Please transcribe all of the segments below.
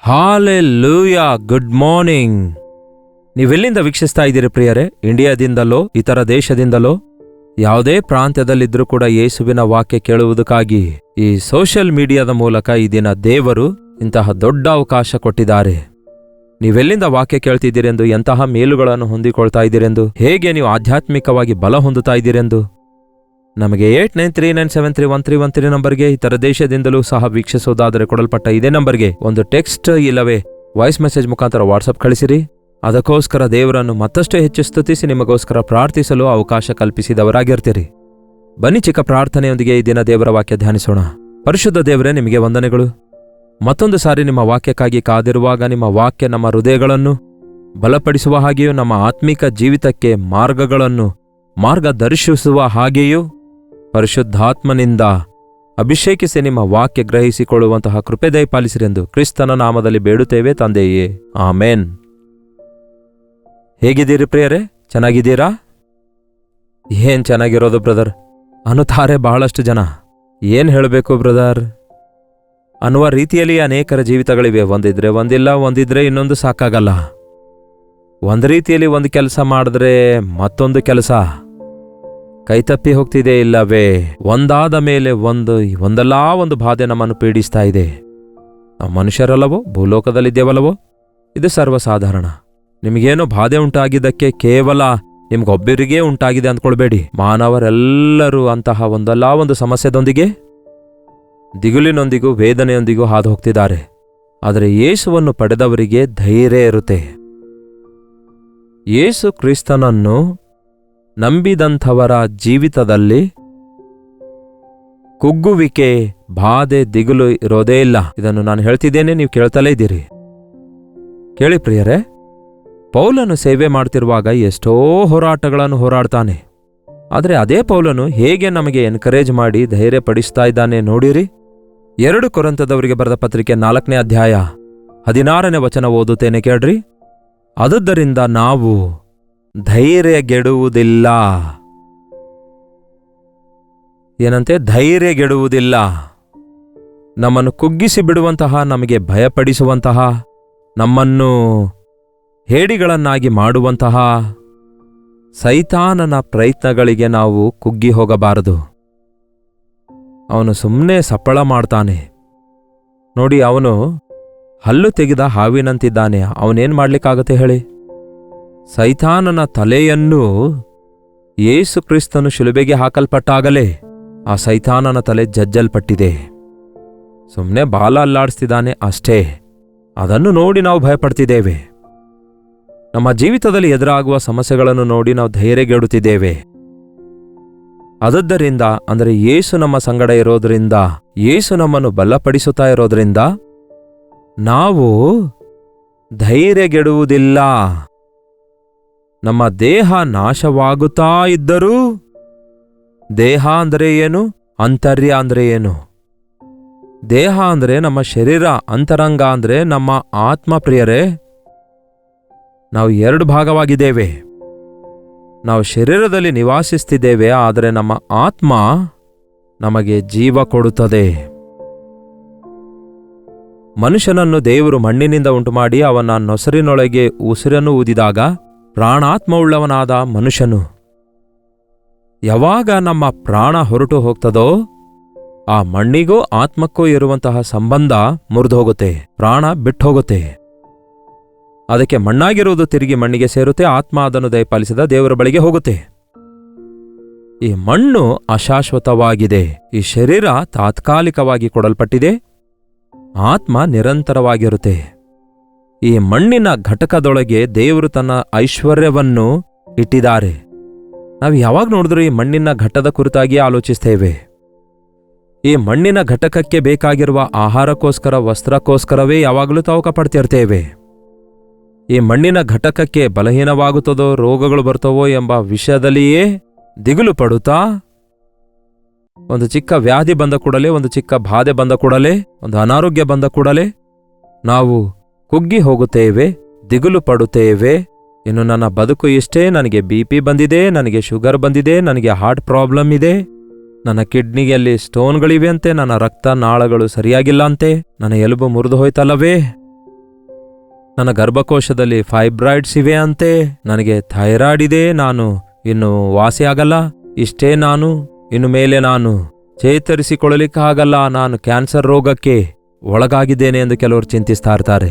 Hallelujah, good morning. ನೀವೆಲ್ಲಿಂದ ವೀಕ್ಷಿಸ್ತಾ ಇದ್ದೀರಿ ಪ್ರಿಯರೇ? ಇಂಡಿಯಾದಿಂದಲೋ ಇತರ ದೇಶದಿಂದಲೋ ಯಾವುದೇ ಪ್ರಾಂತ್ಯದಲ್ಲಿದ್ದರೂ ಕೂಡ ಯೇಸುವಿನ ವಾಕ್ಯ ಕೇಳುವುದಕ್ಕಾಗಿ ಈ ಸೋಷಿಯಲ್ ಮೀಡಿಯಾದ ಮೂಲಕ ಈ ದಿನ ದೇವರು ಇಂತಹ ದೊಡ್ಡ ಅವಕಾಶ ಕೊಟ್ಟಿದ್ದಾರೆ. ನೀವೆಲ್ಲಿಂದ ವಾಕ್ಯ ಕೇಳ್ತಿದ್ದೀರೆಂದು, ಎಂತಹ ಮೇಲುಗಳನ್ನು ಹೊಂದಿಕೊಳ್ತಾ ಇದ್ದೀರೆಂದು, ಹೇಗೆ ನೀವು ಆಧ್ಯಾತ್ಮಿಕವಾಗಿ ಬಲ ಹೊಂದುತ್ತಾ ಇದ್ದೀರೆಂದು ನಮಗೆ 8939731313 ನಂಬರ್ಗೆ ಇತರ ದೇಶದಿಂದಲೂ ಸಹ ವೀಕ್ಷಿಸೋದಾದರೆ ಕೊಡಲ್ಪಟ್ಟ ಇದೇ ನಂಬರ್ಗೆ ಒಂದು ಟೆಕ್ಸ್ಟ್ ಇಲ್ಲವೇ ವಾಯ್ಸ್ ಮೆಸೇಜ್ ಮುಖಾಂತರ ವಾಟ್ಸಪ್ ಕಳಿಸಿರಿ. ಅದಕ್ಕೋಸ್ಕರ ದೇವರನ್ನು ಮತ್ತಷ್ಟು ಹೆಚ್ಚು ಸ್ತುತಿಸಿ ನಿಮಗೋಸ್ಕರ ಪ್ರಾರ್ಥಿಸಲು ಅವಕಾಶ ಕಲ್ಪಿಸಿದವರಾಗಿರ್ತೀರಿ. ಬನ್ನಿ ಚಿಕ್ಕ ಪ್ರಾರ್ಥನೆಯೊಂದಿಗೆ ಈ ದಿನ ದೇವರ ವಾಕ್ಯ ಧ್ಯಾನಿಸೋಣ. ಪರಿಶುದ್ಧ ದೇವರೇ, ನಿಮಗೆ ವಂದನೆಗಳು. ಮತ್ತೊಂದು ಸಾರಿ ನಿಮ್ಮ ವಾಕ್ಯಕ್ಕಾಗಿ ಕಾದಿರುವಾಗ ನಿಮ್ಮ ವಾಕ್ಯ ನಮ್ಮ ಹೃದಯಗಳನ್ನು ಬಲಪಡಿಸುವ ಹಾಗೆಯೂ ನಮ್ಮ ಆತ್ಮಿಕ ಜೀವಿತಕ್ಕೆ ಮಾರ್ಗದರ್ಶಿಸುವ ಹಾಗೆಯೂ ಪರಿಶುದ್ಧಾತ್ಮನಿಂದ ಅಭಿಷೇಕಿಸಿ ನಿಮ್ಮ ವಾಕ್ಯ ಗ್ರಹಿಸಿಕೊಳ್ಳುವಂತಹ ಕೃಪೆ ದಯಪಾಲಿಸಿರೆಂದು ಕ್ರಿಸ್ತನ ನಾಮದಲ್ಲಿ ಬೇಡುತ್ತೇವೆ ತಂದೆಯೇ, ಆಮೇನ್. ಹೇಗಿದ್ದೀರಿ ಪ್ರಿಯರೇ? ಚೆನ್ನಾಗಿದ್ದೀರಾ? ಏನ್ ಚೆನ್ನಾಗಿರೋದು ಬ್ರದರ್ ಅನ್ನುತ್ತಾರೆ ಬಹಳಷ್ಟು ಜನ. ಏನ್ ಹೇಳಬೇಕು ಬ್ರದರ್ ಅನ್ನುವ ರೀತಿಯಲ್ಲಿ ಅನೇಕರ ಜೀವಿತಗಳಿವೆ. ಒಂದಿದ್ರೆ ಒಂದಿಲ್ಲ, ಒಂದಿದ್ರೆ ಇನ್ನೊಂದು ಸಾಕಾಗಲ್ಲ. ಒಂದು ರೀತಿಯಲ್ಲಿ ಒಂದು ಕೆಲಸ ಮಾಡಿದ್ರೆ ಮತ್ತೊಂದು ಕೆಲಸ ಕೈತಪ್ಪಿ ಹೋಗ್ತಿದೆ, ಇಲ್ಲವೇ ಒಂದಾದ ಮೇಲೆ ಒಂದಲ್ಲ ಒಂದು ಬಾಧೆ ನಮ್ಮನ್ನು ಪೀಡಿಸ್ತಾ ಇದೆ. ನಾವು ಮನುಷ್ಯರಲ್ಲವೋ, ಭೂಲೋಕದಲ್ಲಿದ್ದೇವಲ್ಲವೋ, ಇದು ಸರ್ವಸಾಧಾರಣ. ನಿಮಗೇನೋ ಬಾಧೆ ಉಂಟಾಗಿದ್ದಕ್ಕೆ ಕೇವಲ ನಿಮ್ಗೊಬ್ಬರಿಗೇ ಉಂಟಾಗಿದೆ ಅಂದ್ಕೊಳ್ಬೇಡಿ. ಮಾನವರೆಲ್ಲರೂ ಅಂತಹ ಒಂದಲ್ಲ ಒಂದು ಸಮಸ್ಯೆದೊಂದಿಗೆ, ದಿಗುಲಿನೊಂದಿಗೂ ವೇದನೆಯೊಂದಿಗೂ ಹಾದು ಹೋಗ್ತಿದ್ದಾರೆ. ಆದರೆ ಯೇಸುವನ್ನು ಪಡೆದವರಿಗೆ ಧೈರ್ಯ ಇರುತ್ತೆ. ಯೇಸು ಕ್ರಿಸ್ತನನ್ನು ನಂಬಿದಂಥವರ ಜೀವಿತದಲ್ಲಿ ಕುಗ್ಗುವಿಕೆ, ಬಾಧೆ, ದಿಗುಲು ಇರೋದೇ ಇಲ್ಲ. ಇದನ್ನು ನಾನು ಹೇಳ್ತಿದ್ದೇನೆ, ನೀವು ಕೇಳ್ತಲೇ ಇದ್ದೀರಿ. ಕೇಳಿ ಪ್ರಿಯರೇ, ಪೌಲನು ಸೇವೆ ಮಾಡ್ತಿರುವಾಗ ಎಷ್ಟೋ ಹೋರಾಟಗಳನ್ನು ಹೋರಾಡ್ತಾನೆ. ಆದರೆ ಅದೇ ಪೌಲನು ಹೇಗೆ ನಮಗೆ ಎನ್ಕರೇಜ್ ಮಾಡಿ ಧೈರ್ಯ ಪಡಿಸ್ತಾ ಇದ್ದಾನೆ ನೋಡಿರಿ. 2 ಕೊರಿಂಥದವರಿಗೆ ಬರೆದ ಪತ್ರಿಕೆ 4ನೇ ಅಧ್ಯಾಯ 16ನೇ ವಚನ ಓದುತ್ತೇನೆ ಕೇಳ್ರಿ. ಆದುದರಿಂದ ನಾವು ಧೈರ್ಯಗೆಡುವುದಿಲ್ಲ. ಏನಂತೆ? ಧೈರ್ಯಗೆಡುವುದಿಲ್ಲ. ನಮ್ಮನ್ನು ಕುಗ್ಗಿಸಿ ಬಿಡುವಂತಹ, ನಮಗೆ ಭಯಪಡಿಸುವಂತಹ, ನಮ್ಮನ್ನು ಹೇಡಿಗಳನ್ನಾಗಿ ಮಾಡುವಂತಹ ಸೈತಾನನ ಪ್ರಯತ್ನಗಳಿಗೆ ನಾವು ಕುಗ್ಗಿ ಹೋಗಬಾರದು. ಅವನು ಸುಮ್ಮನೆ ಸಪ್ಪಳ ಮಾಡ್ತಾನೆ ನೋಡಿ. ಅವನು ಹಲ್ಲು ತೆಗೆದ ಹಾವಿನಂತಿದ್ದಾನೆ. ಅವನೇನ್ ಮಾಡ್ಲಿಕ್ಕಾಗತ್ತೆ ಹೇಳಿ? ಸೈತಾನನ ತಲೆಯನ್ನು ಯೇಸು ಕ್ರಿಸ್ತನು ಶಿಲುಬೆಗೆ ಹಾಕಲ್ಪಟ್ಟಾಗಲೇ ಆ ಸೈತಾನನ ತಲೆ ಜಜ್ಜಲ್ಪಟ್ಟಿದೆ. ಸುಮ್ಮನೆ ಬಾಲ ಅಲ್ಲಾಡಿಸ್ತಿದ್ದಾನೆ ಅಷ್ಟೇ. ಅದನ್ನು ನೋಡಿ ನಾವು ಭಯಪಡ್ತಿದ್ದೇವೆ. ನಮ್ಮ ಜೀವಿತದಲ್ಲಿ ಎದುರಾಗುವ ಸಮಸ್ಯೆಗಳನ್ನು ನೋಡಿ ನಾವು ಧೈರ್ಯಗೆಡುತ್ತಿದ್ದೇವೆ. ಆದುದರಿಂದ, ಅಂದರೆ ಯೇಸು ನಮ್ಮ ಸಂಗಡ ಇರೋದ್ರಿಂದ, ಯೇಸು ನಮ್ಮನ್ನು ಬಲಪಡಿಸುತ್ತಾ ಇರೋದ್ರಿಂದ ನಾವು ಧೈರ್ಯಗೆಡುವುದಿಲ್ಲ. ನಮ್ಮ ದೇಹ ನಾಶವಾಗುತ್ತಾ ಇದ್ದರೂ, ದೇಹ ಅಂದರೆ ಏನು? ಅಂತರ್ಯ ಅಂದರೆ ಏನು? ದೇಹ ಅಂದರೆ ನಮ್ಮ ಶರೀರ, ಅಂತರಂಗ ಅಂದರೆ ನಮ್ಮ ಆತ್ಮ. ಪ್ರಿಯರೇ, ನಾವು 2 ಭಾಗವಾಗಿದ್ದೇವೆ. ನಾವು ಶರೀರದಲ್ಲಿ ನಿವಾಸಿಸ್ತಿದ್ದೇವೆ, ಆದರೆ ನಮ್ಮ ಆತ್ಮ ನಮಗೆ ಜೀವ ಕೊಡುತ್ತದೆ. ಮನುಷ್ಯನನ್ನು ದೇವರು ಮಣ್ಣಿನಿಂದ ಉಂಟುಮಾಡಿ ಅವನ ನೊಸರಿನೊಳಗೆ ಉಸಿರನ್ನು ಊದಿದಾಗ ಪ್ರಾಣಾತ್ಮವುಳ್ಳವನಾದ ಮನುಷ್ಯನು, ಯಾವಾಗ ನಮ್ಮ ಪ್ರಾಣ ಹೊರಟು ಹೋಗ್ತದೋ ಆ ಮಣ್ಣಿಗೂ ಆತ್ಮಕ್ಕೂ ಇರುವಂತಹ ಸಂಬಂಧ ಮುರಿದು ಹೋಗುತ್ತೆ, ಪ್ರಾಣ ಬಿಟ್ಟು ಹೋಗುತ್ತೆ. ಅದಕ್ಕೆ ಮಣ್ಣಾಗಿರುವುದು ತಿರುಗಿ ಮಣ್ಣಿಗೆ ಸೇರುತ್ತೆ. ಆತ್ಮ ಅದನ್ನು ದಯಪಾಲಿಸಿದ ದೇವರ ಬಳಿಗೆ ಹೋಗುತ್ತೆ. ಈ ಮಣ್ಣು ಅಶಾಶ್ವತವಾಗಿದೆ. ಈ ಶರೀರ ತಾತ್ಕಾಲಿಕವಾಗಿ ಕೊಡಲ್ಪಟ್ಟಿದೆ. ಆತ್ಮ ನಿರಂತರವಾಗಿರುತ್ತೆ. ಈ ಮಣ್ಣಿನ ಘಟಕದೊಳಗೆ ದೇವರು ತನ್ನ ಐಶ್ವರ್ಯವನ್ನು ಇಟ್ಟಿದ್ದಾರೆ. ನಾವು ಯಾವಾಗ ನೋಡಿದ್ರೂ ಈ ಮಣ್ಣಿನ ಘಟದ ಕುರಿತಾಗಿ ಆಲೋಚಿಸ್ತೇವೆ. ಈ ಮಣ್ಣಿನ ಘಟಕಕ್ಕೆ ಬೇಕಾಗಿರುವ ಆಹಾರಕ್ಕೋಸ್ಕರ, ವಸ್ತ್ರಕ್ಕೋಸ್ಕರವೇ ಯಾವಾಗಲೂ ತವಕ ಪಡ್ತಿರ್ತೇವೆ. ಈ ಮಣ್ಣಿನ ಘಟಕಕ್ಕೆ ಬಲಹೀನವಾಗುತ್ತದೋ, ರೋಗಗಳು ಬರ್ತವೋ ಎಂಬ ವಿಷಯದಲ್ಲಿಯೇ ದಿಗುಲು ಪಡುತ್ತಾ, ಒಂದು ಚಿಕ್ಕ ವ್ಯಾಧಿ ಬಂದ ಕೂಡಲೇ, ಒಂದು ಚಿಕ್ಕ ಬಾಧೆ ಬಂದ ಕೂಡಲೇ, ಒಂದು ಅನಾರೋಗ್ಯ ಬಂದ ಕೂಡಲೇ ನಾವು ಕುಗ್ಗಿ ಹೋಗುತ್ತೇವೆ, ದಿಗುಲು ಪಡುತ್ತೇವೆ. ಇನ್ನು ನನ್ನ ಬದುಕು ಇಷ್ಟೇ, ನನಗೆ BP ಬಂದಿದೆ, ನನಗೆ ಶುಗರ್ ಬಂದಿದೆ, ನನಗೆ ಹಾರ್ಟ್ ಪ್ರಾಬ್ಲಮ್ ಇದೆ, ನನ್ನ ಕಿಡ್ನಿಯಲ್ಲಿ ಸ್ಟೋನ್ಗಳಿವೆ ಅಂತೆ, ನನ್ನ ರಕ್ತ ನಾಳಗಳು ಸರಿಯಾಗಿಲ್ಲ ಅಂತೆ, ನನ್ನ ಎಲುಬು ಮುರಿದು ಹೋಯ್ತಲ್ಲವೇ ನನ್ನ ಗರ್ಭಕೋಶದಲ್ಲಿ ಫೈಬ್ರಾಯ್ಡ್ಸ್ ಇವೆ ಅಂತೆ, ನನಗೆ ಥೈರಾಯ್ಡ್ ಇದೆ, ನಾನು ಇನ್ನು ವಾಸಿಯಾಗಲ್ಲ, ಇಷ್ಟೇ ನಾನು, ಇನ್ನು ಮೇಲೆ ನಾನು ಚೇತರಿಸಿಕೊಳ್ಳಲಿಕ್ಕಾಗಲ್ಲ, ನಾನು ಕ್ಯಾನ್ಸರ್ ರೋಗಕ್ಕೆ ಒಳಗಾಗಿದ್ದೇನೆ ಎಂದು ಕೆಲವರು ಚಿಂತಿಸ್ತಾ ಇರ್ತಾರೆ.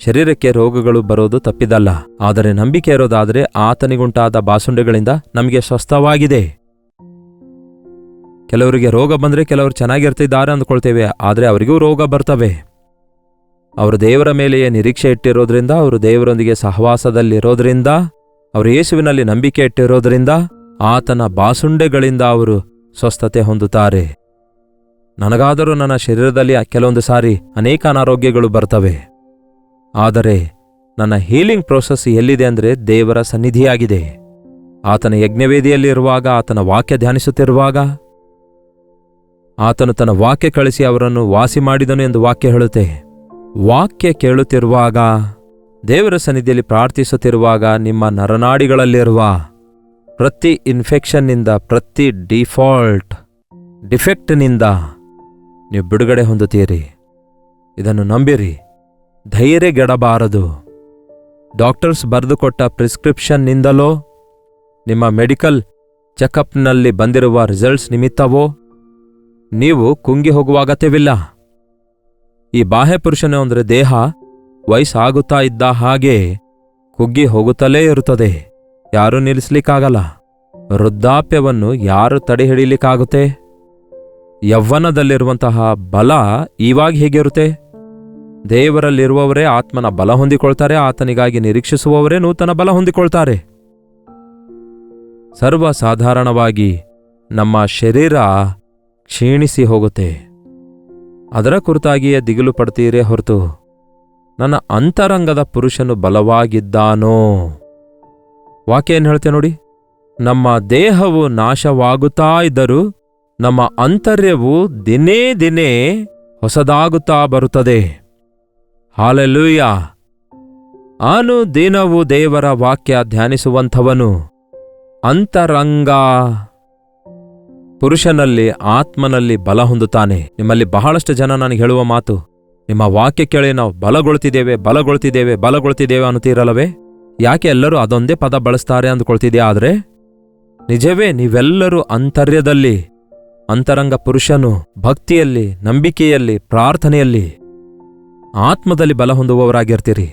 ಶರೀರಕ್ಕೆ ರೋಗಗಳು ಬರೋದು ತಪ್ಪಿದಲ್ಲ, ಆದರೆ ನಂಬಿಕೆ ಇರೋದಾದರೆ ಆತನಿಗುಂಟಾದ ಬಾಸುಂಡೆಗಳಿಂದ ನಮಗೆ ಸ್ವಸ್ಥವಾಗಿದೆ. ಕೆಲವರಿಗೆ ರೋಗ ಬಂದರೆ ಕೆಲವರು ಚೆನ್ನಾಗಿರ್ತಿದ್ದಾರೆ ಅಂದ್ಕೊಳ್ತೇವೆ, ಆದರೆ ಅವರಿಗೂ ರೋಗ ಬರ್ತವೆ. ಅವರು ದೇವರ ಮೇಲೆಯೇ ನಿರೀಕ್ಷೆ ಇಟ್ಟಿರೋದ್ರಿಂದ, ಅವರು ದೇವರೊಂದಿಗೆ ಸಹವಾಸದಲ್ಲಿರೋದ್ರಿಂದ, ಅವರು ಯೇಸುವಿನಲ್ಲಿ ನಂಬಿಕೆ ಇಟ್ಟಿರೋದ್ರಿಂದ ಆತನ ಬಾಸುಂಡೆಗಳಿಂದ ಅವರು ಸ್ವಸ್ಥತೆ ಹೊಂದುತ್ತಾರೆ. ನನಗಾದರೂ ನನ್ನ ಶರೀರದಲ್ಲಿ ಕೆಲವೊಂದು ಸಾರಿ ಅನೇಕ ಅನಾರೋಗ್ಯಗಳು ಬರ್ತವೆ, ಆದರೆ ನನ್ನ ಹೀಲಿಂಗ್ ಪ್ರೋಸೆಸ್ ಎಲ್ಲಿದೆ ಅಂದರೆ ದೇವರ ಸನ್ನಿಧಿಯಾಗಿದೆ. ಆತನ ಯಜ್ಞವೇದಿಯಲ್ಲಿರುವಾಗ, ಆತನ ವಾಕ್ಯ ಧ್ಯಾನಿಸುತ್ತಿರುವಾಗ, ಆತನು ತನ್ನ ವಾಕ್ಯ ಕಳಿಸಿ ಅವರನ್ನು ವಾಸಿ ಮಾಡಿದನು ಎಂದು ವಾಕ್ಯ ಹೇಳುತ್ತೆ. ವಾಕ್ಯ ಕೇಳುತ್ತಿರುವಾಗ, ದೇವರ ಸನ್ನಿಧಿಯಲ್ಲಿ ಪ್ರಾರ್ಥಿಸುತ್ತಿರುವಾಗ, ನಿಮ್ಮ ನರನಾಡಿಗಳಲ್ಲಿರುವ ಪ್ರತಿ ಇನ್ಫೆಕ್ಷನ್ನಿಂದ, ಪ್ರತಿ ಡಿಫೆಕ್ಟ್ನಿಂದ ನೀವು ಬಿಡುಗಡೆ ಹೊಂದುತ್ತೀರಿ. ಇದನ್ನು ನಂಬಿರಿ, ಧೈರ್ಯಗೆಡಬಾರದು. ಡಾಕ್ಟರ್ಸ್ ಬರೆದುಕೊಟ್ಟ ಪ್ರಿಸ್ಕ್ರಿಪ್ಷನ್ನಿಂದಲೋ ನಿಮ್ಮ ಮೆಡಿಕಲ್ ಚೆಕಪ್ನಲ್ಲಿ ಬಂದಿರುವ ರಿಸಲ್ಟ್ಸ್ ನಿಮಿತ್ತವೋ ನೀವು ಕುಂಗಿ ಹೋಗುವ ಅಗತ್ಯವಿಲ್ಲ. ಈ ಬಾಹ್ಯ ಪುರುಷನು ಅಂದರೆ ದೇಹ ವಯಸ್ಸಾಗುತ್ತಾ ಇದ್ದ ಹಾಗೆ ಕುಗ್ಗಿ ಹೋಗುತ್ತಲೇ ಇರುತ್ತದೆ, ಯಾರೂ ನಿಲ್ಲಿಸ್ಲಿಕ್ಕಾಗಲ್ಲ. ವೃದ್ಧಾಪ್ಯವನ್ನು ಯಾರು ತಡೆ ಹಿಡಿಯಲಿಕ್ಕಾಗುತ್ತೆ? ಯೌವನದಲ್ಲಿರುವಂತಹ ಬಲ ಇವಾಗ ಹೇಗಿರುತ್ತೆ? ದೇವರಲ್ಲಿರುವವರೇ ಆತ್ಮನ ಬಲ ಹೊಂದಿಕೊಳ್ತಾರೆ, ಆತನಿಗಾಗಿ ನಿರೀಕ್ಷಿಸುವವರೇ ನೂತನ ಬಲ ಹೊಂದಿಕೊಳ್ತಾರೆ. ಸರ್ವಸಾಧಾರಣವಾಗಿ ನಮ್ಮ ಶರೀರ ಕ್ಷೀಣಿಸಿ ಹೋಗುತ್ತೆ, ಅದರ ಕುರಿತಾಗಿಯೇ ದಿಗಿಲು ಪಡ್ತೀರೇ ಹೊರತು ನನ್ನ ಅಂತರಂಗದ ಪುರುಷನು ಬಲವಾಗಿದ್ದಾನೋ? ವಾಕ್ಯ ಏನು ಹೇಳ್ತೆ ನೋಡಿ, ನಮ್ಮ ದೇಹವು ನಾಶವಾಗುತ್ತಾ ಇದ್ದರೂ ನಮ್ಮ ಅಂತರ್ಯವು ದಿನೇ ದಿನೇ ಹೊಸದಾಗುತ್ತಾ ಬರುತ್ತದೆ. ಹಾಲೆಲೂಯ! ಅನುದಿನವೂ ದೇವರ ವಾಕ್ಯ ಧ್ಯಾನಿಸುವಂಥವನು ಅಂತರಂಗ ಪುರುಷನಲ್ಲಿ, ಆತ್ಮನಲ್ಲಿ ಬಲ ಹೊಂದುತ್ತಾನೆ. ನಿಮ್ಮಲ್ಲಿ ಬಹಳಷ್ಟು ಜನ ನನಗೆ ಹೇಳುವ ಮಾತು, ನಿಮ್ಮ ವಾಕ್ಯ ಕೇಳಿ ನಾವು ಬಲಗೊಳ್ತಿದ್ದೇವೆ ಅನ್ನುತ್ತೀರಲ್ಲವೇ? ಯಾಕೆ ಎಲ್ಲರೂ ಅದೊಂದೇ ಪದ ಬಳಸ್ತಾರೆ ಅಂದುಕೊಳ್ತಿದ್ಯಾ? ಆದರೆ ನಿಜವೇ ನೀವೆಲ್ಲರೂ ಅಂತರ್ಯದಲ್ಲಿ, ಅಂತರಂಗ ಪುರುಷನು ಭಕ್ತಿಯಲ್ಲಿ, ನಂಬಿಕೆಯಲ್ಲಿ, ಪ್ರಾರ್ಥನೆಯಲ್ಲಿ, ಆತ್ಮದಲ್ಲಿ ಬಲ ಹೊಂದುವವರಾಗಿರ್ತೀರಿ.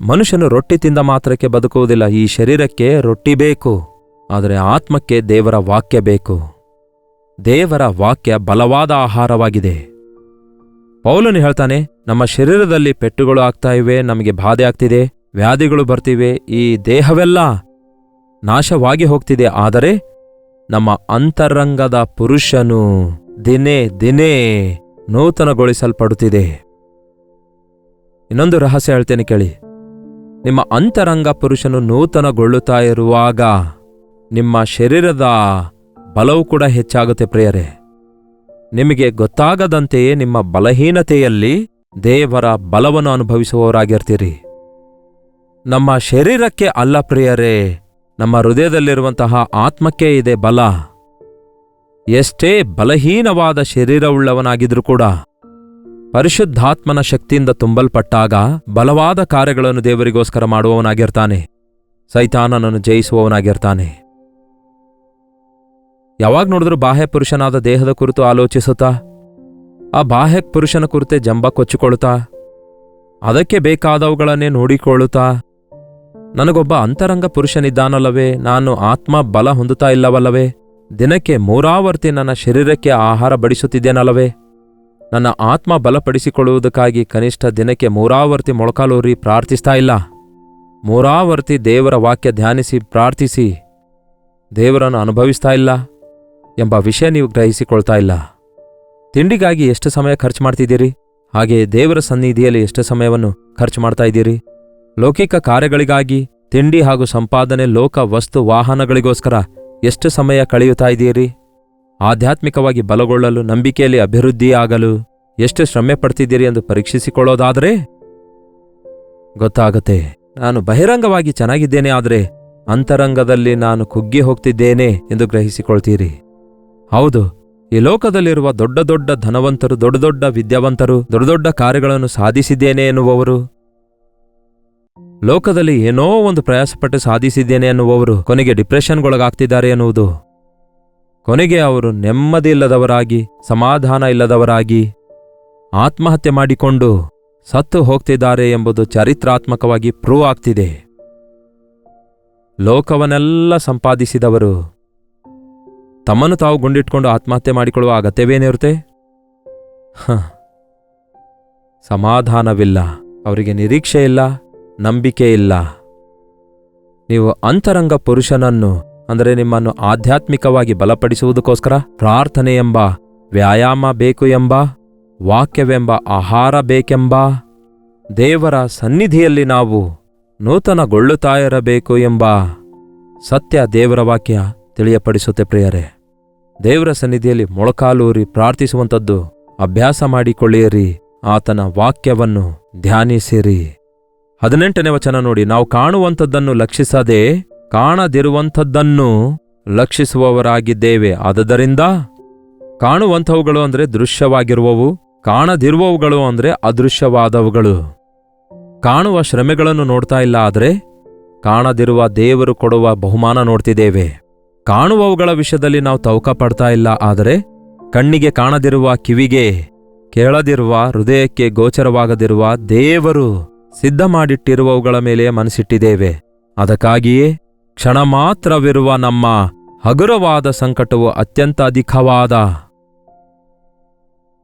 ಮನುಷ್ಯನು ರೊಟ್ಟಿ ತಿಂದ ಮಾತ್ರಕ್ಕೆ ಬದುಕುವುದಿಲ್ಲ. ಈ ಶರೀರಕ್ಕೆ ರೊಟ್ಟಿ ಬೇಕು, ಆದರೆ ಆತ್ಮಕ್ಕೆ ದೇವರ ವಾಕ್ಯ ಬೇಕು. ದೇವರ ವಾಕ್ಯ ಬಲವಾದ ಆಹಾರವಾಗಿದೆ. ಪೌಲನು ಹೇಳ್ತಾನೆ, ನಮ್ಮ ಶರೀರದಲ್ಲಿ ಪೆಟ್ಟುಗಳು ಆಗ್ತಾ ಇವೆ, ನಮಗೆ ಬಾಧೆ ಆಗ್ತಿದೆ, ವ್ಯಾಧಿಗಳು ಬರ್ತಿವೆ, ಈ ದೇಹವೆಲ್ಲ ನಾಶವಾಗಿ ಹೋಗ್ತಿದೆ, ಆದರೆ ನಮ್ಮ ಅಂತರಂಗದ ಪುರುಷನು ದಿನೇ ದಿನೇ ನೂತನಗೊಳಿಸಲ್ಪಡುತ್ತಿದೆ. ಇನ್ನೊಂದು ರಹಸ್ಯ ಹೇಳ್ತೇನೆ ಕೇಳಿ. ನಿಮ್ಮ ಅಂತರಂಗ ಪುರುಷನು ನೂತನಗೊಳ್ಳುತ್ತಾ ಇರುವಾಗ ನಿಮ್ಮ ಶರೀರದ ಬಲವು ಕೂಡ ಹೆಚ್ಚಾಗುತ್ತೆ ಪ್ರಿಯರೇ. ನಿಮಗೆ ಗೊತ್ತಾಗದಂತೆಯೇ ನಿಮ್ಮ ಬಲಹೀನತೆಯಲ್ಲಿ ದೇವರ ಬಲವನ್ನು ಅನುಭವಿಸುವವರಾಗಿರ್ತೀರಿ. ನಮ್ಮ ಶರೀರಕ್ಕೆ ಅಲ್ಲ ಪ್ರಿಯರೇ, ನಮ್ಮ ಹೃದಯದಲ್ಲಿರುವಂತಹ ಆತ್ಮಕ್ಕೆ ಇದೆ ಬಲ. ಎಷ್ಟೇ ಬಲಹೀನವಾದ ಶರೀರವುಳ್ಳವನಾಗಿದ್ರೂ ಕೂಡ ಪರಿಶುದ್ಧಾತ್ಮನ ಶಕ್ತಿಯಿಂದ ತುಂಬಲ್ಪಟ್ಟಾಗ ಬಲವಾದ ಕಾರ್ಯಗಳನ್ನು ದೇವರಿಗೋಸ್ಕರ ಮಾಡುವವನಾಗಿರ್ತಾನೆ, ಸೈತಾನನನ್ನು ಜಯಿಸುವವನಾಗಿರ್ತಾನೆ. ಯಾವಾಗ ನೋಡಿದ್ರೂ ಬಾಹ್ಯ ಪುರುಷನಾದ ದೇಹದ ಕುರಿತು ಆಲೋಚಿಸುತ್ತಾ, ಆ ಬಾಹ್ಯ ಪುರುಷನ ಕುರಿತೇ ಜಂಬ ಕೊಚ್ಚಿಕೊಳ್ಳುತ್ತಾ, ಅದಕ್ಕೆ ಬೇಕಾದವುಗಳನ್ನೇ ನೋಡಿಕೊಳ್ಳುತ್ತಾ, ನನಗೊಬ್ಬ ಅಂತರಂಗ ಪುರುಷನಿದ್ದಾನಲ್ಲವೇ, ನಾನು ಆತ್ಮ ಬಲ ಹೊಂದುತ್ತಾ ಇಲ್ಲವಲ್ಲವೇ, ದಿನಕ್ಕೆ 3 ಆವರ್ತಿ ನನ್ನ ಶರೀರಕ್ಕೆ ಆಹಾರ ಬಡಿಸುತ್ತಿದ್ದೇನಲ್ಲವೇ, ನನ್ನ ಆತ್ಮ ಬಲಪಡಿಸಿಕೊಳ್ಳುವುದಕ್ಕಾಗಿ ಕನಿಷ್ಠ ದಿನಕ್ಕೆ 3 ಆವರ್ತಿ ಮೊಳಕಾಲೂರಿ ಪ್ರಾರ್ಥಿಸ್ತಾ ಇಲ್ಲ, 3 ಆವರ್ತಿ ದೇವರ ವಾಕ್ಯ ಧ್ಯಾನಿಸಿ ಪ್ರಾರ್ಥಿಸಿ ದೇವರನ್ನು ಅನುಭವಿಸ್ತಾ ಇಲ್ಲ ಎಂಬ ವಿಷಯ ನೀವು ಗ್ರಹಿಸಿಕೊಳ್ತಾ ಇಲ್ಲ. ತಿಂಡಿಗಾಗಿ ಎಷ್ಟು ಸಮಯ ಖರ್ಚು ಮಾಡ್ತಿದ್ದೀರಿ? ಹಾಗೆ ದೇವರ ಸನ್ನಿಧಿಯಲ್ಲಿ ಎಷ್ಟು ಸಮಯವನ್ನು ಖರ್ಚು ಮಾಡ್ತಾ ಇದ್ದೀರಿ? ಲೌಕಿಕ ಕಾರ್ಯಗಳಿಗಾಗಿ ತಿಂಡಿ ಹಾಗೂ ಸಂಪಾದನೆ, ಲೋಕ ವಸ್ತು ವಾಹನಗಳಿಗೋಸ್ಕರ ಎಷ್ಟು ಸಮಯ ಕಳೆಯುತ್ತಾ ಇದ್ದೀರಿ? ಆಧ್ಯಾತ್ಮಿಕವಾಗಿ ಬಲಗೊಳ್ಳಲು, ನಂಬಿಕೆಯಲ್ಲಿ ಅಭಿವೃದ್ಧಿಯಾಗಲು ಎಷ್ಟು ಶ್ರಮೆ ಪಡ್ತಿದ್ದೀರಿ ಎಂದು ಪರೀಕ್ಷಿಸಿಕೊಳ್ಳೋದಾದರೆ ಗೊತ್ತಾಗತ್ತೆ. ನಾನು ಬಹಿರಂಗವಾಗಿ ಚೆನ್ನಾಗಿದ್ದೇನೆ, ಆದರೆ ಅಂತರಂಗದಲ್ಲಿ ನಾನು ಕುಗ್ಗಿ ಹೋಗ್ತಿದ್ದೇನೆ ಎಂದು ಗ್ರಹಿಸಿಕೊಳ್ತೀರಿ. ಹೌದು, ಈ ಲೋಕದಲ್ಲಿರುವ ದೊಡ್ಡ ದೊಡ್ಡ ಧನವಂತರು, ದೊಡ್ಡ ದೊಡ್ಡ ವಿದ್ಯಾವಂತರು, ದೊಡ್ಡ ದೊಡ್ಡ ಕಾರ್ಯಗಳನ್ನು ಸಾಧಿಸಿದ್ದೇನೆ ಎನ್ನುವವರು, ಲೋಕದಲ್ಲಿ ಏನೋ ಒಂದು ಪ್ರಯಾಸಪಟ್ಟು ಸಾಧಿಸಿದ್ದೇನೆ ಎನ್ನುವವರು ಕೊನೆಗೆ ಡಿಪ್ರೆಷನ್ಗೊಳಗಾಗ್ತಿದ್ದಾರೆ ಎನ್ನುವುದು, ಕೊನೆಗೆ ಅವರು ನೆಮ್ಮದಿ ಇಲ್ಲದವರಾಗಿ, ಸಮಾಧಾನ ಇಲ್ಲದವರಾಗಿ, ಆತ್ಮಹತ್ಯೆ ಮಾಡಿಕೊಂಡು ಸತ್ತು ಹೋಗ್ತಿದ್ದಾರೆ ಎಂಬುದು ಚರಿತ್ರಾತ್ಮಕವಾಗಿ ಪ್ರೂವ್ ಆಗ್ತಿದೆ. ಲೋಕವನ್ನೆಲ್ಲ ಸಂಪಾದಿಸಿದವರು ತಮ್ಮನ್ನು ತಾವು ಗುಂಡಿಟ್ಕೊಂಡು ಆತ್ಮಹತ್ಯೆ ಮಾಡಿಕೊಳ್ಳುವ ಅಗತ್ಯವೇನಿರುತ್ತೆ? ಸಮಾಧಾನವಿಲ್ಲ, ಅವರಿಗೆ ನಿರೀಕ್ಷೆ ಇಲ್ಲ, ನಂಬಿಕೆ ಇಲ್ಲ. ನೀವು ಅಂತರಂಗ ಪುರುಷನನ್ನು, ಅಂದರೆ ನಿಮ್ಮನ್ನು ಆಧ್ಯಾತ್ಮಿಕವಾಗಿ ಬಲಪಡಿಸುವುದಕ್ಕೋಸ್ಕರ ಪ್ರಾರ್ಥನೆ ಎಂಬ ವ್ಯಾಯಾಮ ಬೇಕು ಎಂಬ, ವಾಕ್ಯವೆಂಬ ಆಹಾರ ಬೇಕೆಂಬ, ದೇವರ ಸನ್ನಿಧಿಯಲ್ಲಿ ನಾವು ನೂತನಗೊಳ್ಳುತ್ತಾ ಇರಬೇಕು ಎಂಬ ಸತ್ಯ ದೇವರ ವಾಕ್ಯ ತಿಳಿಯಪಡಿಸುತ್ತೆ. ಪ್ರಿಯರೇ, ದೇವರ ಸನ್ನಿಧಿಯಲ್ಲಿ ಮೊಳಕಾಲೂರಿ ಪ್ರಾರ್ಥಿಸುವಂಥದ್ದು ಅಭ್ಯಾಸ ಮಾಡಿಕೊಳ್ಳಿರಿ, ಆತನ ವಾಕ್ಯವನ್ನು ಧ್ಯಾನಿಸಿರಿ. 18ನೇ ವಚನ ನೋಡಿ, ನಾವು ಕಾಣುವಂಥದ್ದನ್ನು ಲಕ್ಷಿಸದೆ ಕಾಣದಿರುವಂಥದ್ದನ್ನು ಲಕ್ಷಿಸುವವರಾಗಿದ್ದೇವೆ. ಆದುದರಿಂದ ಕಾಣುವಂಥವುಗಳು ಅಂದರೆ ದೃಶ್ಯವಾಗಿರುವವು, ಕಾಣದಿರುವವುಗಳು ಅಂದರೆ ಅದೃಶ್ಯವಾದವುಗಳು. ಕಾಣುವ ಶ್ರಮೆಗಳನ್ನು ನೋಡ್ತಾ ಇಲ್ಲ, ಆದರೆ ಕಾಣದಿರುವ ದೇವರು ಕೊಡುವ ಬಹುಮಾನ ನೋಡ್ತಿದ್ದೇವೆ. ಕಾಣುವವುಗಳ ವಿಷಯದಲ್ಲಿ ನಾವು ತವಕ ಪಡ್ತಾ ಇಲ್ಲ, ಆದರೆ ಕಣ್ಣಿಗೆ ಕಾಣದಿರುವ, ಕಿವಿಗೆ ಕೇಳದಿರುವ, ಹೃದಯಕ್ಕೆ ಗೋಚರವಾಗದಿರುವ ದೇವರು ಸಿದ್ಧ ಮಾಡಿಟ್ಟಿರುವವುಗಳ ಮೇಲೆ ಮನಸ್ಸಿಟ್ಟಿದ್ದೇವೆ. ಅದಕ್ಕಾಗಿಯೇ ಕ್ಷಣ ಮಾತ್ರವಿರುವ ನಮ್ಮ ಹಗುರವಾದ ಸಂಕಟವು ಅತ್ಯಂತ ಅಧಿಕವಾದ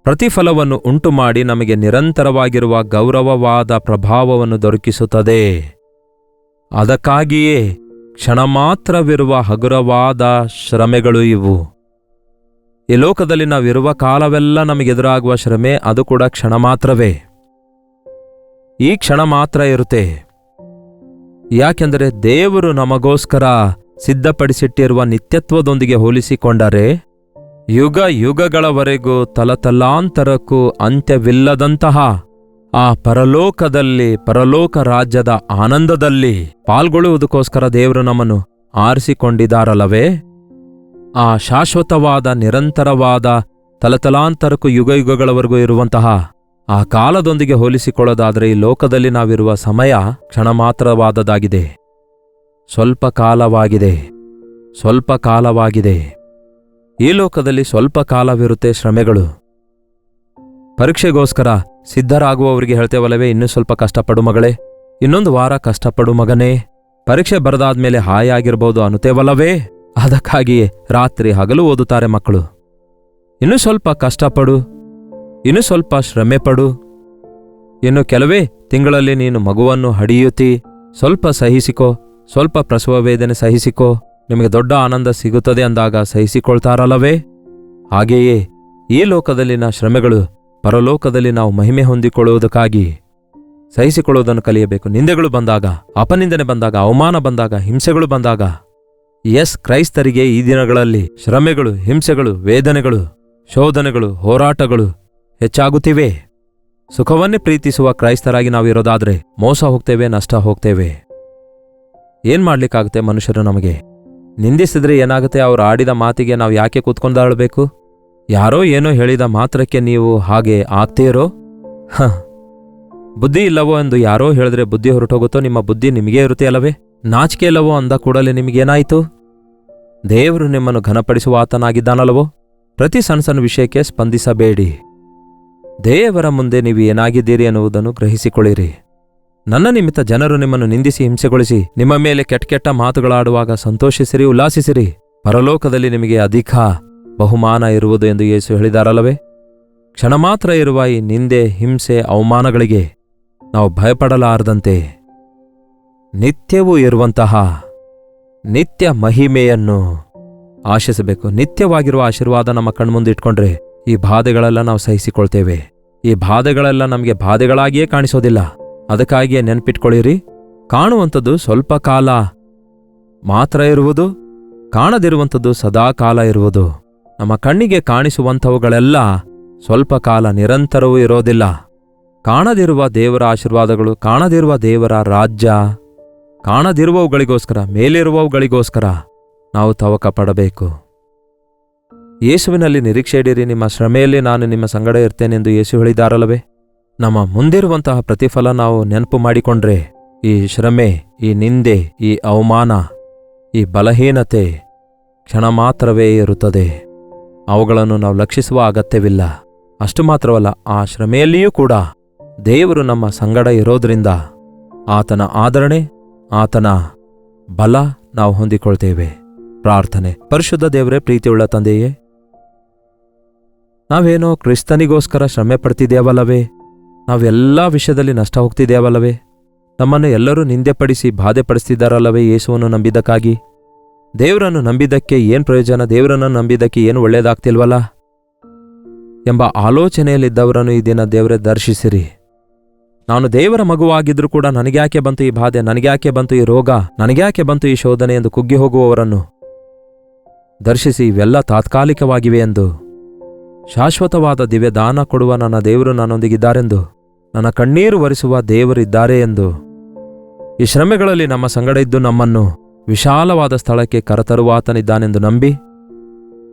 ಪ್ರತಿಫಲವನ್ನು ಉಂಟುಮಾಡಿ ನಮಗೆ ನಿರಂತರವಾಗಿರುವ ಗೌರವವಾದ ಪ್ರಭಾವವನ್ನು ದೊರಕಿಸುತ್ತದೆ. ಅದಕ್ಕಾಗಿಯೇ ಕ್ಷಣ ಮಾತ್ರವಿರುವ ಹಗುರವಾದ ಶ್ರಮೆಗಳು ಇವು. ಈ ಲೋಕದಲ್ಲಿ ನಾವಿರುವ ಕಾಲವೆಲ್ಲ ನಮಗೆದುರಾಗುವ ಶ್ರಮೆ, ಅದು ಕೂಡ ಕ್ಷಣ ಮಾತ್ರವೇ. ಈ ಕ್ಷಣ ಮಾತ್ರ ಇರುತ್ತೆ. ಯಾಕೆಂದರೆ ದೇವರು ನಮಗೋಸ್ಕರ ಸಿದ್ಧಪಡಿಸಿಟ್ಟಿರುವ ನಿತ್ಯತ್ವದೊಂದಿಗೆ ಹೋಲಿಸಿಕೊಂಡರೆ ಯುಗ ಯುಗಗಳವರೆಗೂ ತಲತಲಾಂತರಕ್ಕೂ ಅಂತ್ಯವಿಲ್ಲದಂತಹ ಆ ಪರಲೋಕದಲ್ಲಿ, ಪರಲೋಕ ರಾಜ್ಯದ ಆನಂದದಲ್ಲಿ ಪಾಲ್ಗೊಳ್ಳುವುದಕ್ಕೋಸ್ಕರ ದೇವರು ನಮ್ಮನ್ನು ಆರಿಸಿಕೊಂಡಿದ್ದಾರಲ್ಲವೇ? ಆ ಶಾಶ್ವತವಾದ, ನಿರಂತರವಾದ, ತಲತಲಾಂತರಕ್ಕೂ ಯುಗ ಯುಗಗಳವರೆಗೂ ಇರುವಂತಹ ಆ ಕಾಲದೊಂದಿಗೆ ಹೋಲಿಸಿಕೊಳ್ಳೋದಾದರೆ ಈ ಲೋಕದಲ್ಲಿ ನಾವಿರುವ ಸಮಯ ಕ್ಷಣ ಮಾತ್ರವಾದದಾಗಿದೆ. ಸ್ವಲ್ಪ ಕಾಲವಾಗಿದೆ, ಸ್ವಲ್ಪ ಕಾಲವಾಗಿದೆ. ಈ ಲೋಕದಲ್ಲಿ ಸ್ವಲ್ಪ ಕಾಲವಿರುತ್ತೆ ಶ್ರಮೆಗಳು. ಪರೀಕ್ಷೆಗೋಸ್ಕರ ಸಿದ್ಧರಾಗುವವರಿಗೆ ಹೇಳ್ತೇವಲ್ಲವೇ, ಇನ್ನೂ ಸ್ವಲ್ಪ ಕಷ್ಟಪಡು ಮಗಳೇ, ಇನ್ನೊಂದು ವಾರ ಕಷ್ಟಪಡು ಮಗನೇ, ಪರೀಕ್ಷೆ ಬರೆದಾದ್ಮೇಲೆ ಹಾಯಾಗಿರ್ಬೋದು ಅನ್ನುತ್ತೇವಲ್ಲವೇ? ಅದಕ್ಕಾಗಿಯೇ ರಾತ್ರಿ ಹಗಲು ಓದುತ್ತಾರೆ ಮಕ್ಕಳು. ಇನ್ನೂ ಸ್ವಲ್ಪ ಕಷ್ಟಪಡು, ಇನ್ನೂ ಸ್ವಲ್ಪ ಶ್ರಮೆ ಪಡು, ಇನ್ನು ಕೆಲವೇ ತಿಂಗಳಲ್ಲಿ ನೀನು ಮಗುವನ್ನು ಹಡಿಯುತ್ತಿ, ಸ್ವಲ್ಪ ಸಹಿಸಿಕೋ, ಸ್ವಲ್ಪ ಪ್ರಸವ ವೇದನೆ ಸಹಿಸಿಕೋ, ನಿಮಗೆ ದೊಡ್ಡ ಆನಂದ ಸಿಗುತ್ತದೆ ಅಂದಾಗ ಸಹಿಸಿಕೊಳ್ತಾರಲ್ಲವೇ? ಹಾಗೆಯೇ ಈ ಲೋಕದಲ್ಲಿನ ಶ್ರಮೆಗಳು ಪರಲೋಕದಲ್ಲಿ ನಾವು ಮಹಿಮೆ ಹೊಂದಿಕೊಳ್ಳುವುದಕ್ಕಾಗಿ ಸಹಿಸಿಕೊಳ್ಳುವುದನ್ನು ಕಲಿಯಬೇಕು. ನಿಂದೆಗಳು ಬಂದಾಗ, ಅಪನಿಂದನೆ ಬಂದಾಗ, ಅವಮಾನ ಬಂದಾಗ, ಹಿಂಸೆಗಳು ಬಂದಾಗ, ಕ್ರೈಸ್ತರಿಗೆ ಈ ದಿನಗಳಲ್ಲಿ ಶ್ರಮೆಗಳು, ಹಿಂಸೆಗಳು, ವೇದನೆಗಳು, ಶೋಧನೆಗಳು, ಹೋರಾಟಗಳು ಹೆಚ್ಚಾಗುತ್ತಿವೆ. ಸುಖವನ್ನೇ ಪ್ರೀತಿಸುವ ಕ್ರೈಸ್ತರಾಗಿ ನಾವಿರೋದಾದ್ರೆ ಮೋಸ ಹೋಗ್ತೇವೆ, ನಷ್ಟ ಹೋಗ್ತೇವೆ. ಏನ್ ಮಾಡ್ಲಿಕ್ಕಾಗುತ್ತೆ? ಮನುಷ್ಯರು ನಮಗೆ ನಿಂದಿಸಿದ್ರೆ ಏನಾಗುತ್ತೆ? ಅವರು ಆಡಿದ ಮಾತಿಗೆ ನಾವು ಯಾಕೆ ಕೂತ್ಕೊಂಡಾಳ್ಬೇಕು? ಯಾರೋ ಏನೋ ಹೇಳಿದ ಮಾತ್ರಕ್ಕೆ ನೀವು ಹಾಗೆ ಆಗ್ತೀರೋ? ಬುದ್ಧಿ ಇಲ್ಲವೋ ಎಂದು ಯಾರೋ ಹೇಳಿದ್ರೆ ಬುದ್ಧಿ ಹೊರಟೋಗುತ್ತೋ? ನಿಮ್ಮ ಬುದ್ಧಿ ನಿಮಗೇ ಇರುತ್ತೆ ಅಲ್ಲವೇ? ನಾಚಿಕೆ ಇಲ್ಲವೋ ಅಂದ ಕೂಡಲೇ ನಿಮಗೇನಾಯಿತು? ದೇವರು ನಿಮ್ಮನ್ನು ಘನಪಡಿಸುವ ಆತನಾಗಿದ್ದಾನಲ್ಲವೋ? ಪ್ರತಿ ಸಣ್ಣ ಸಣ್ಣ ವಿಷಯಕ್ಕೆ ಸ್ಪಂದಿಸಬೇಡಿ. ದೇವರ ಮುಂದೆ ನೀವು ಏನಾಗಿದ್ದೀರಿ ಎನ್ನುವುದನ್ನು ಗ್ರಹಿಸಿಕೊಳ್ಳಿರಿ. ನನ್ನ ನಿಮಿತ್ತ ಜನರು ನಿಮ್ಮನ್ನು ನಿಂದಿಸಿ ಹಿಂಸೆಗೊಳಿಸಿ ನಿಮ್ಮ ಮೇಲೆ ಕೆಟ್ಟ ಕೆಟ್ಟ ಮಾತುಗಳಾಡುವಾಗ ಸಂತೋಷಿಸಿರಿ, ಉಲ್ಲಾಸಿಸಿರಿ. ಪರಲೋಕದಲ್ಲಿ ನಿಮಗೆ ಅಧಿಕ ಬಹುಮಾನ ಇರುವುದು ಎಂದು ಯೇಸು ಹೇಳಿದಾರಲ್ಲವೇ? ಕ್ಷಣ ಮಾತ್ರ ಇರುವ ಈ ನಿಂದೆ, ಹಿಂಸೆ, ಅವಮಾನಗಳಿಗೆ ನಾವು ಭಯಪಡಲಾರದಂತೆ ನಿತ್ಯವೂ ಇರುವಂತಹ ನಿತ್ಯ ಮಹಿಮೆಯನ್ನು ಆಶಿಸಬೇಕು. ನಿತ್ಯವಾಗಿರುವ ಆಶೀರ್ವಾದ ನಮ್ಮ ಕಣ್ಮುಂದಿಟ್ಕೊಂಡ್ರೆ ಈ ಬಾಧೆಗಳೆಲ್ಲ ನಾವು ಸಹಿಸಿಕೊಳ್ತೇವೆ. ಈ ಬಾಧೆಗಳೆಲ್ಲ ನಮಗೆ ಬಾಧೆಗಳಾಗಿಯೇ ಕಾಣಿಸೋದಿಲ್ಲ. ಅದಕ್ಕಾಗಿಯೇ ನೆನ್ಪಿಟ್ಕೊಳ್ಳಿರಿ, ಕಾಣುವಂಥದ್ದು ಸ್ವಲ್ಪ ಕಾಲ ಮಾತ್ರ ಇರುವುದು, ಕಾಣದಿರುವಂಥದ್ದು ಸದಾ ಕಾಲ ಇರುವುದು. ನಮ್ಮ ಕಣ್ಣಿಗೆ ಕಾಣಿಸುವಂಥವುಗಳೆಲ್ಲ ಸ್ವಲ್ಪ ಕಾಲ, ನಿರಂತರವೂ ಇರೋದಿಲ್ಲ. ಕಾಣದಿರುವ ದೇವರ ಆಶೀರ್ವಾದಗಳು, ಕಾಣದಿರುವ ದೇವರ ರಾಜ್ಯ, ಕಾಣದಿರುವವುಗಳಿಗೋಸ್ಕರ, ಮೇಲಿರುವವುಗಳಿಗೋಸ್ಕರ ನಾವು ತವಕ ಪಡಬೇಕು. ಯೇಸುವಿನಲ್ಲಿ ನಿರೀಕ್ಷೆ ಇಡಿರಿ, ನಿಮ್ಮ ಶ್ರಮೆಯಲ್ಲಿ ನಾನು ನಿಮ್ಮ ಸಂಗಡ ಇರ್ತೇನೆಂದು ಯೇಸು ಹೇಳಿದಾರಲ್ಲವೇ? ನಮ್ಮ ಮುಂದಿರುವಂತಹ ಪ್ರತಿಫಲ ನಾವು ನೆನಪು ಮಾಡಿಕೊಂಡ್ರೆ ಈ ಶ್ರಮೆ, ಈ ನಿಂದೆ, ಈ ಅವಮಾನ, ಈ ಬಲಹೀನತೆ ಕ್ಷಣ ಮಾತ್ರವೇ ಇರುತ್ತದೆ. ಅವುಗಳನ್ನು ನಾವು ಲಕ್ಷಿಸುವ ಅಗತ್ಯವಿಲ್ಲ. ಅಷ್ಟು ಮಾತ್ರವಲ್ಲ, ಆ ಶ್ರಮೆಯಲ್ಲಿಯೂ ಕೂಡ ದೇವರು ನಮ್ಮ ಸಂಗಡ ಇರೋದ್ರಿಂದ ಆತನ ಆದರಣೆ, ಆತನ ಬಲ ನಾವು ಹೊಂದಿಕೊಳ್ತೇವೆ. ಪ್ರಾರ್ಥನೆ. ಪರಿಶುದ್ಧ ದೇವರೇ, ಪ್ರೀತಿಯುಳ್ಳ ತಂದೆಯೇ, ನಾವೇನೋ ಕ್ರಿಸ್ತನಿಗೋಸ್ಕರ ಶ್ರಮೆ ಪಡ್ತಿದ್ದೇವಲ್ಲವೇ? ನಾವೆಲ್ಲ ವಿಷಯದಲ್ಲಿ ನಷ್ಟ ಹೋಗ್ತಿದ್ದೇವಲ್ಲವೇ? ನಮ್ಮನ್ನು ಎಲ್ಲರೂ ನಿಂದೆಪಡಿಸಿ ಬಾಧೆಪಡಿಸ್ತಿದ್ದಾರಲ್ಲವೇ ಯೇಸುವನ್ನು ನಂಬಿದ್ದಕ್ಕಾಗಿ? ದೇವರನ್ನು ನಂಬಿದ್ದಕ್ಕೆ ಏನು ಪ್ರಯೋಜನ? ದೇವರನ್ನು ನಂಬಿದ್ದಕ್ಕೆ ಏನು ಒಳ್ಳೆಯದಾಗ್ತಿಲ್ವಲ್ಲ ಎಂಬ ಆಲೋಚನೆಯಲ್ಲಿದ್ದವರನ್ನು ಈ ದಿನ ದೇವರೇ ದರ್ಶಿಸಿರಿ. ನಾನು ದೇವರ ಮಗುವಾಗಿದ್ರೂ ಕೂಡ ನನಗ್ಯಾಕೆ ಬಂತು ಈ ಬಾಧೆ, ನನಗ್ಯಾಕೆ ಬಂತು ಈ ರೋಗ, ನನಗ್ಯಾಕೆ ಬಂತು ಈ ಶೋಧನೆ ಎಂದು ಕುಗ್ಗಿ ಹೋಗುವವರನ್ನು ದರ್ಶಿಸಿ, ಇವೆಲ್ಲ ತಾತ್ಕಾಲಿಕವಾಗಿವೆ ಎಂದು, ಶಾಶ್ವತವಾದ ದಿವ್ಯದಾನ ಕೊಡುವ ನನ್ನ ದೇವರು ನನ್ನೊಂದಿಗಿದ್ದಾರೆಂದು, ನನ್ನ ಕಣ್ಣೀರು ಒರೆಸುವ ದೇವರಿದ್ದಾರೆ ಎಂದು, ಈ ಶ್ರಮೆಗಳಲ್ಲಿ ನಮ್ಮ ಸಂಗಡ ಇದ್ದು ನಮ್ಮನ್ನು ವಿಶಾಲವಾದ ಸ್ಥಳಕ್ಕೆ ಕರೆತರುವಾತನಿದ್ದಾನೆಂದು ನಂಬಿ,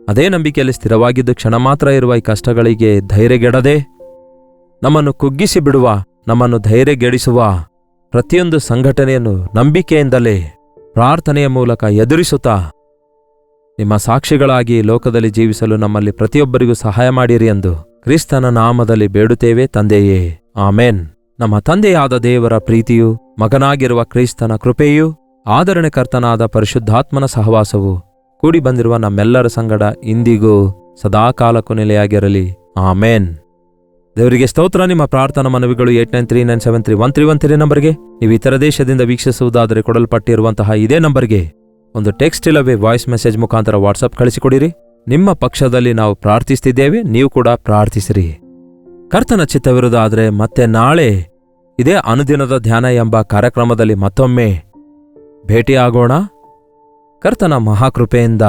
ಅದೇ ನಂಬಿಕೆಯಲ್ಲಿ ಸ್ಥಿರವಾಗಿದ್ದು ಕ್ಷಣ ಮಾತ್ರ ಇರುವ ಈ ಕಷ್ಟಗಳಿಗೆ ಧೈರ್ಯಗೆಡದೆ, ನಮ್ಮನ್ನು ಕುಗ್ಗಿಸಿ ಬಿಡುವ, ನಮ್ಮನ್ನು ಧೈರ್ಯಗೆಡಿಸುವ ಪ್ರತಿಯೊಂದು ಸಂಘಟನೆಯನ್ನು ನಂಬಿಕೆಯಿಂದಲೇ ಪ್ರಾರ್ಥನೆಯ ಮೂಲಕ ಎದುರಿಸುತ್ತಾ ನಿಮ್ಮ ಸಾಕ್ಷಿಗಳಾಗಿ ಲೋಕದಲ್ಲಿ ಜೀವಿಸಲು ನಮ್ಮಲ್ಲಿ ಪ್ರತಿಯೊಬ್ಬರಿಗೂ ಸಹಾಯ ಮಾಡಿರಿ ಎಂದು ಕ್ರಿಸ್ತನ ನಾಮದಲ್ಲಿ ಬೇಡುತ್ತೇವೆ ತಂದೆಯೇ, ಆಮೇನ್. ನಮ್ಮ ತಂದೆಯಾದ ದೇವರ ಪ್ರೀತಿಯು, ಮಗನಾಗಿರುವ ಕ್ರಿಸ್ತನ ಕೃಪೆಯೂ, ಆದರಣೆಕರ್ತನಾದ ಪರಿಶುದ್ಧಾತ್ಮನ ಸಹವಾಸವು ಕೂಡಿ ಬಂದಿರುವ ನಮ್ಮೆಲ್ಲರ ಸಂಗಡ ಇಂದಿಗೂ ಸದಾಕಾಲಕ್ಕೂ ನೆಲೆಯಾಗಿರಲಿ. ಆಮೇನ್. ದೇವರಿಗೆ ಸ್ತೋತ್ರ. ನಿಮ್ಮ ಪ್ರಾರ್ಥನಾ ಮನವಿಗಳು 8939731313 ನಂಬರ್ಗೆ, ನೀವು ಇತರ ದೇಶದಿಂದ ವೀಕ್ಷಿಸುವುದಾದರೆ ಕೊಡಲ್ಪಟ್ಟಿರುವಂತಹ ಇದೇ ನಂಬರ್ಗೆ ಒಂದು ಟೆಕ್ಸ್ಟ್ ಇಲ್ಲವೇ ವಾಯ್ಸ್ ಮೆಸೇಜ್ ಮುಖಾಂತರ ವಾಟ್ಸಪ್ ಕಳಿಸಿಕೊಡಿರಿ. ನಿಮ್ಮ ಪಕ್ಷದಲ್ಲಿ ನಾವು ಪ್ರಾರ್ಥಿಸ್ತಿದ್ದೇವೆ, ನೀವು ಕೂಡ ಪ್ರಾರ್ಥಿಸಿರಿ. ಕರ್ತನ ಚಿತ್ತವಿರುವುದ ಆದರೆ ಮತ್ತೆ ನಾಳೆ ಇದೇ ಅನುದಿನದ ಧ್ಯಾನ ಎಂಬ ಕಾರ್ಯಕ್ರಮದಲ್ಲಿ ಮತ್ತೊಮ್ಮೆ ಭೇಟಿಯಾಗೋಣ. ಕರ್ತನ ಮಹಾಕೃಪೆಯಿಂದ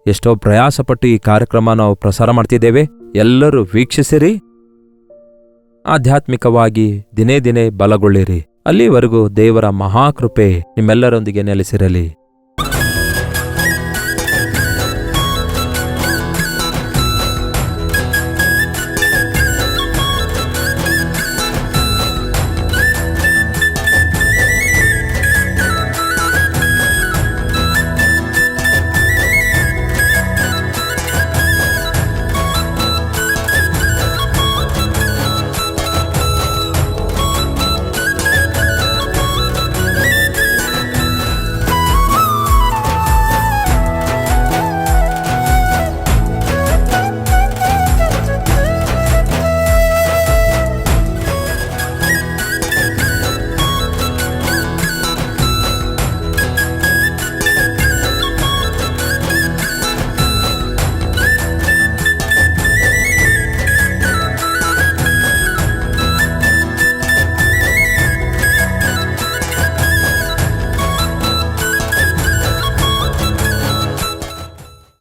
ಎಷ್ಟೋ ಪ್ರಯಾಸಪಟ್ಟು ಈ ಕಾರ್ಯಕ್ರಮ ನಾವು ಪ್ರಸಾರ ಮಾಡ್ತಿದ್ದೇವೆ. ಎಲ್ಲರೂ ವೀಕ್ಷಿಸಿರಿ, ಆಧ್ಯಾತ್ಮಿಕವಾಗಿ ದಿನೇ ದಿನೇ ಬಲಗೊಳ್ಳಿರಿ. ಅಲ್ಲಿವರೆಗೂ ದೇವರ ಮಹಾಕೃಪೆ ನಿಮ್ಮೆಲ್ಲರೊಂದಿಗೆ ನೆಲೆಸಿರಲಿ.